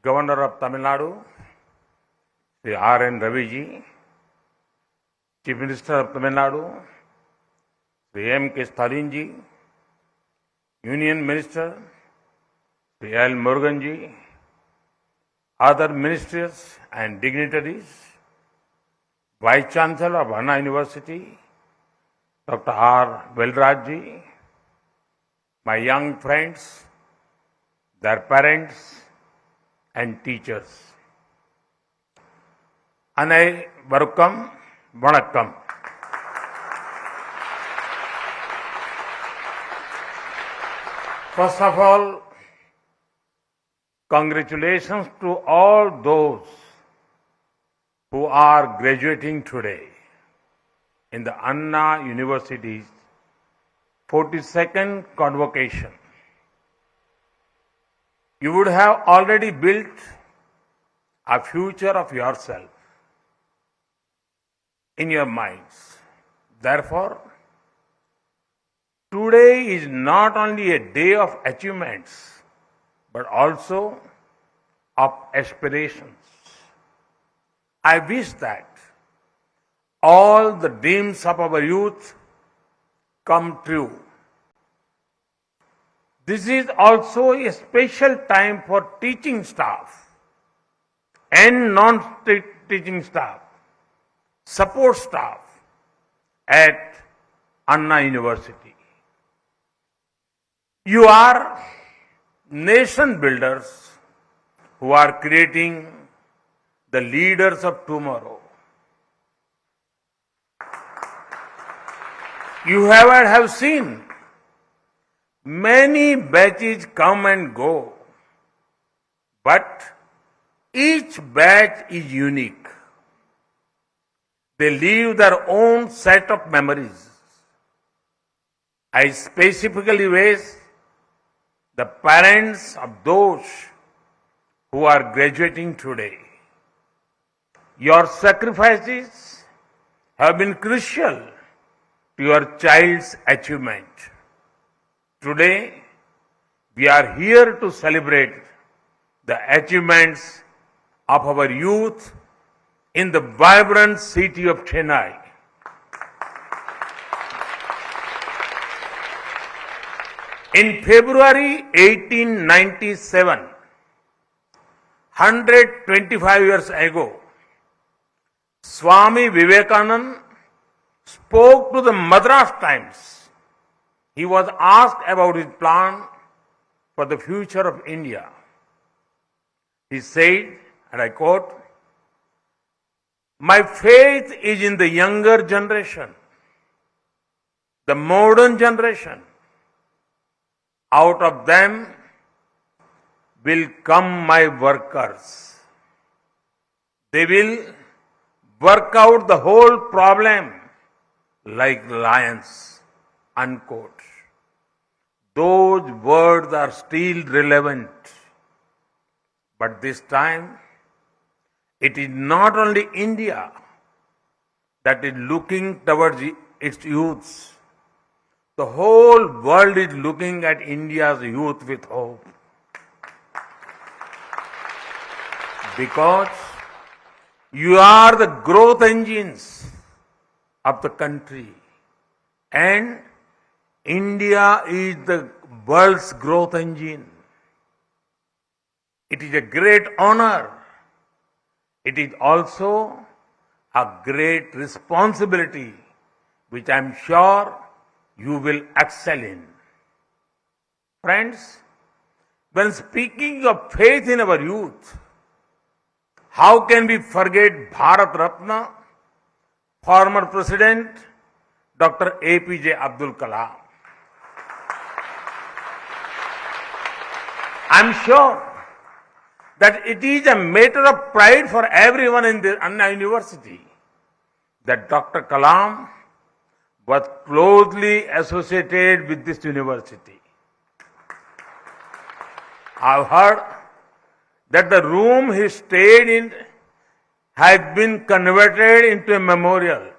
Governor of Tamil Nadu, Sri R.N. Ravi ji, Chief Minister of Tamil Nadu, Sri M.K. Stalin ji, Union Minister, Sri L. Murugan ji, other ministers and dignitaries, Vice Chancellor of Anna University, Dr. R. Velraj ji, my young friends, their parents and teachers. Anai Varukam, Vanakkam. First of all, congratulations to all those who are graduating today in the Anna University's 42nd convocation. You would have already built a future of yourself in your minds. Therefore, today is not only a day of achievements, but also of aspirations. I wish that all the dreams of our youth come true. This is also a special time for teaching staff and non-teaching staff, support staff at Anna University. You are nation builders who are creating the leaders of tomorrow. You have seen many batches come and go, but each batch is unique. They leave their own set of memories. I specifically wish the parents of those who are graduating today. Your sacrifices have been crucial to your child's achievement. Today, we are here to celebrate the achievements of our youth in the vibrant city of Chennai. In February 1897, 125 years ago, Swami Vivekananda spoke to the Madras Times. He was asked about his plan for the future of India. He said, and I quote, "My faith is in the younger generation, the modern generation. Out of them will come my workers. They will work out the whole problem like lions," unquote. Those words are still relevant. But this time, it is not only India that is looking towards its youths. The whole world is looking at India's youth with hope. Because you are the growth engines of the country. And India is the world's growth engine. It is a great honor. It is also a great responsibility, which I am sure you will excel in. Friends, when speaking of faith in our youth, how can we forget Bharat Ratna, former President Dr. APJ Abdul Kalam? I am sure that it is a matter of pride for everyone in the Anna University that Dr. Kalam was closely associated with this university. I've heard that the room he stayed in has been converted into a memorial.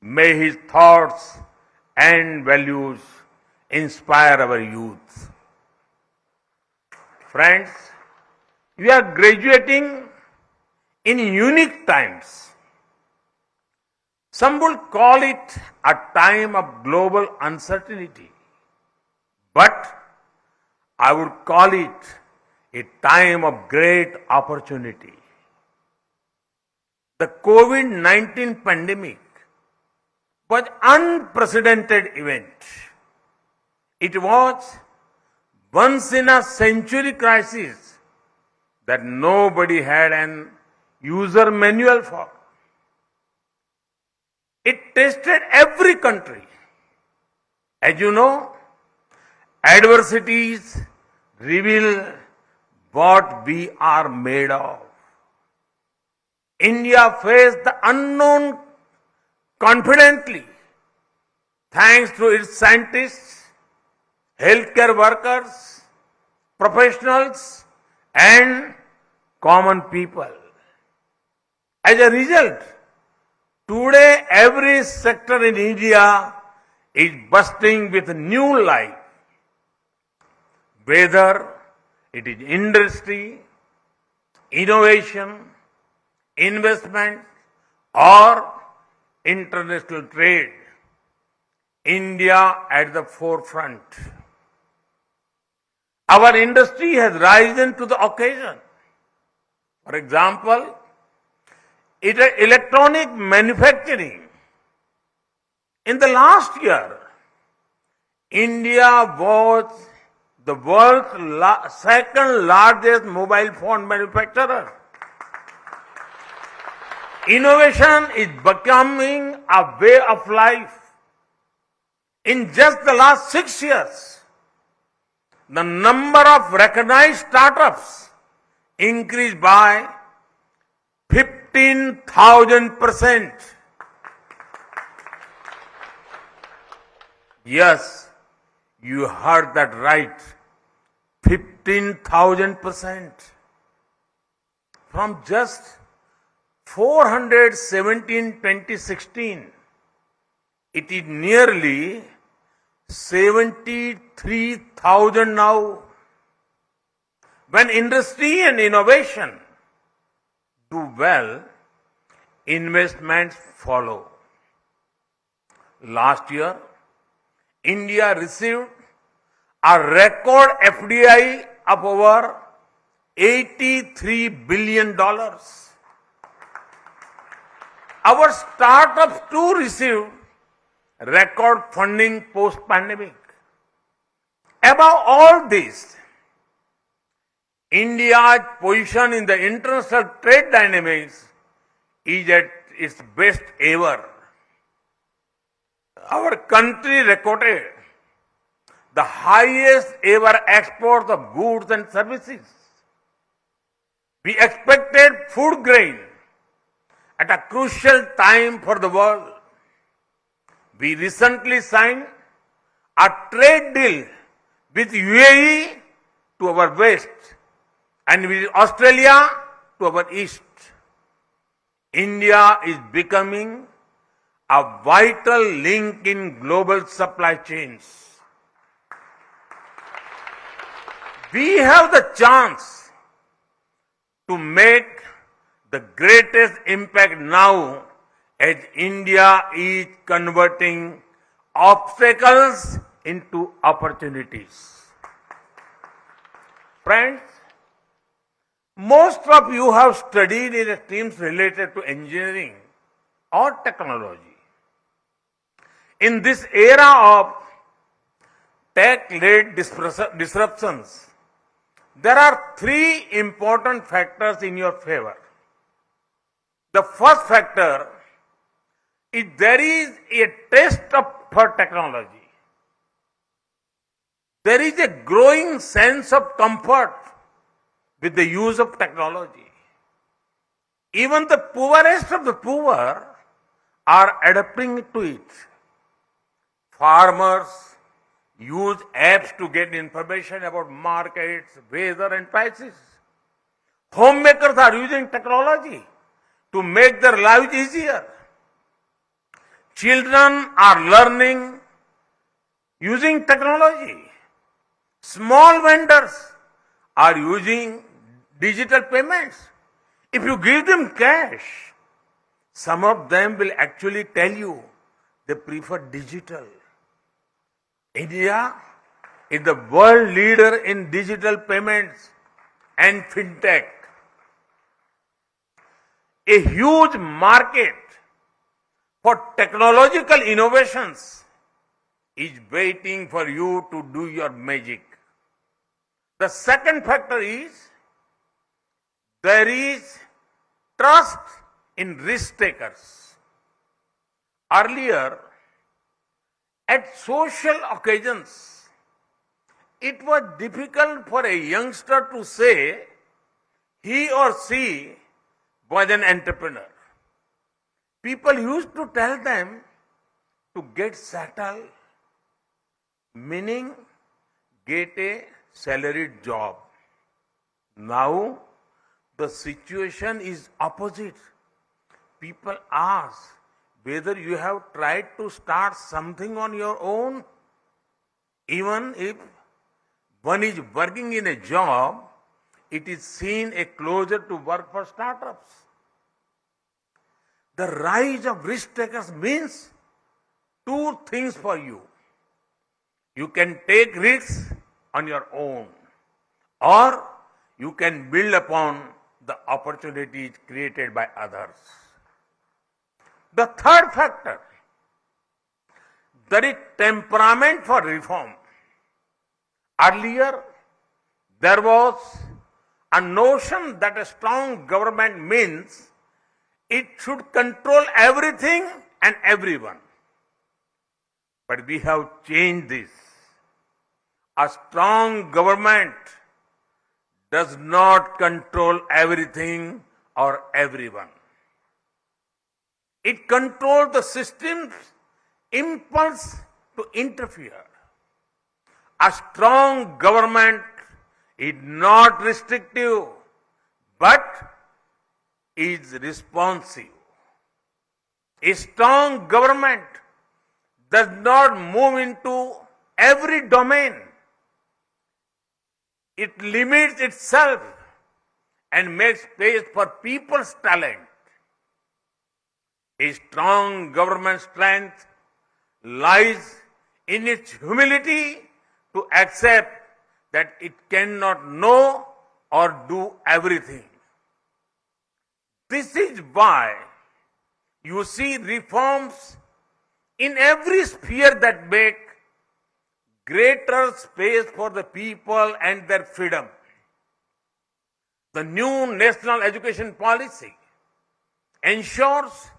May his thoughts and values inspire our youth. Friends, We are graduating in unique times. Some would call it a time of global uncertainty, but I would call it a time of great opportunity. The COVID-19 pandemic was an unprecedented event. It was once in a century crisis that nobody had an user manual for. It tested every country. As you know, adversities reveal what we are made of. India faced the unknown confidently thanks to its scientists, healthcare workers, professionals, and common people. As a result, today every sector in India is bursting with new life. Whether it is industry, innovation, investment, or international trade, India at the forefront. Our industry has risen to the occasion. For example, electronic manufacturing. In the last year, India was the world's second largest mobile phone manufacturer. Innovation is becoming a way of life. In just the last 6 years, the number of recognized startups increased by 15,000%. Yes, you heard that right. 15,000%. From just 417 in 2016, it is nearly 73,000 now. When industry and innovation do well, investments follow. Last year, India received a record FDI of over $83 billion. Our startups too received record funding post-pandemic. Above all this, India's position in the international trade dynamics is at its best ever. Our country recorded the highest ever exports of goods and services. We expected food grain at a crucial time for the world. We recently signed a trade deal with UAE to our west and with Australia to our east. India is becoming a vital link in global supply chains. We have the chance to make the greatest impact now as India is converting obstacles into opportunities. Friends, most of you have studied in streams related to engineering or technology. In this era of tech-led disruptions, there are three important factors in your favor. The first factor is there is a taste for technology. There is a growing sense of comfort with the use of technology. Even the poorest of the poor are adapting to it. Farmers use apps to get information about markets, weather and prices. Homemakers are using technology to make their lives easier. Children are learning using technology. Small vendors are using digital payments. If you give them cash, some of them will actually tell you they prefer digital. India is the world leader in digital payments and fintech. A huge market for technological innovations is waiting for you to do your magic. The second factor is there is trust in risk takers. Earlier, at social occasions, it was difficult for a youngster to say he or she was an entrepreneur. People used to tell them to get settled, meaning get a salaried job. Now, the situation is opposite. People ask whether you have tried to start something on your own. Even if one is working in a job, it is seen a closer to work for startups. The rise of risk takers means two things for you. You can take risks on your own, or you can build upon the opportunities created by others. The third factor, there is temperament for reform. Earlier, there was a notion that a strong government means it should control everything and everyone. But we have changed this. A strong government does not control everything or everyone. It controls the system's impulse to interfere. A strong government is not restrictive, but is responsive. A strong government does not move into every domain. It limits itself and makes space for people's talent. A strong government strength lies in its humility to accept that it cannot know or do everything. This is why you see reforms in every sphere that make greater space for the people and their freedom. The new national education policy ensures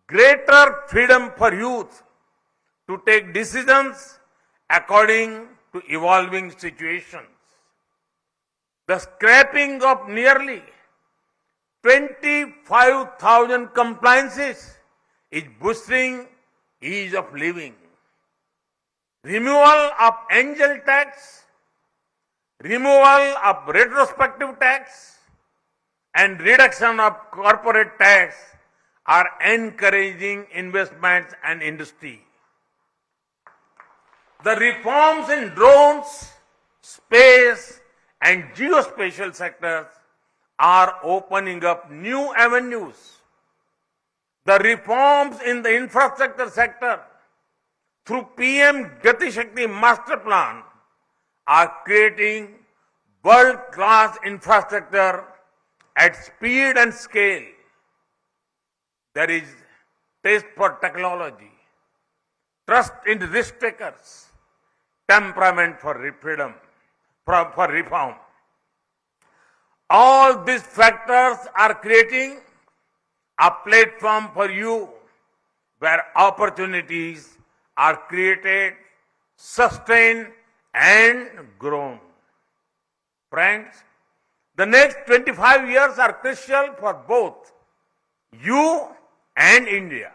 greater freedom for youth to take decisions according to evolving situations. The scrapping of nearly 25,000 compliances is boosting ease of living. Removal of angel tax, removal of retrospective tax, and reduction of corporate tax are encouraging investments and industry. The reforms in drones, space, and geospatial sectors are opening up new avenues. The reforms in the infrastructure sector through PM Gati Shakti Master Plan are creating world-class infrastructure at speed and scale. There is taste for technology, trust in risk takers, temperament for freedom, for reform. All these factors are creating a platform for you where opportunities are created, sustained, and grown. Friends, the next 25 years are crucial for both you and India.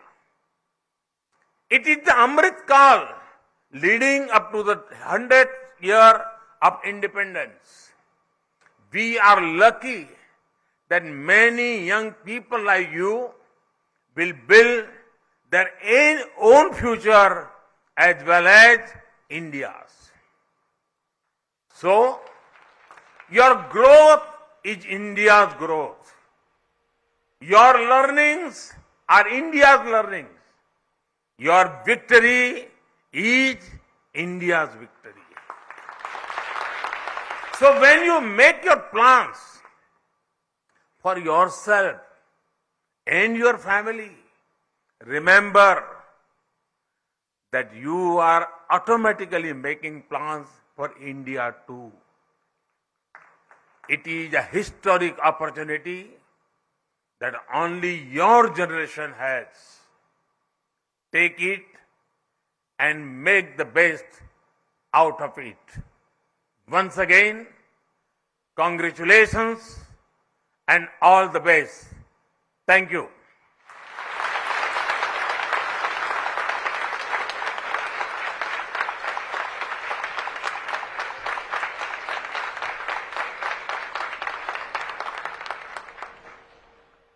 It is the Amrit Kal leading up to the 100th year of independence. We are lucky that many young people like you will build their own future as well as India's. So, your growth is India's growth. Your learnings are India's learnings. Your victory is India's victory. So when you make your plans for yourself and your family, remember that you are automatically making plans for India too. It is a historic opportunity that only your generation has. Take it and make the best out of it. Once again, congratulations and all the best. Thank you.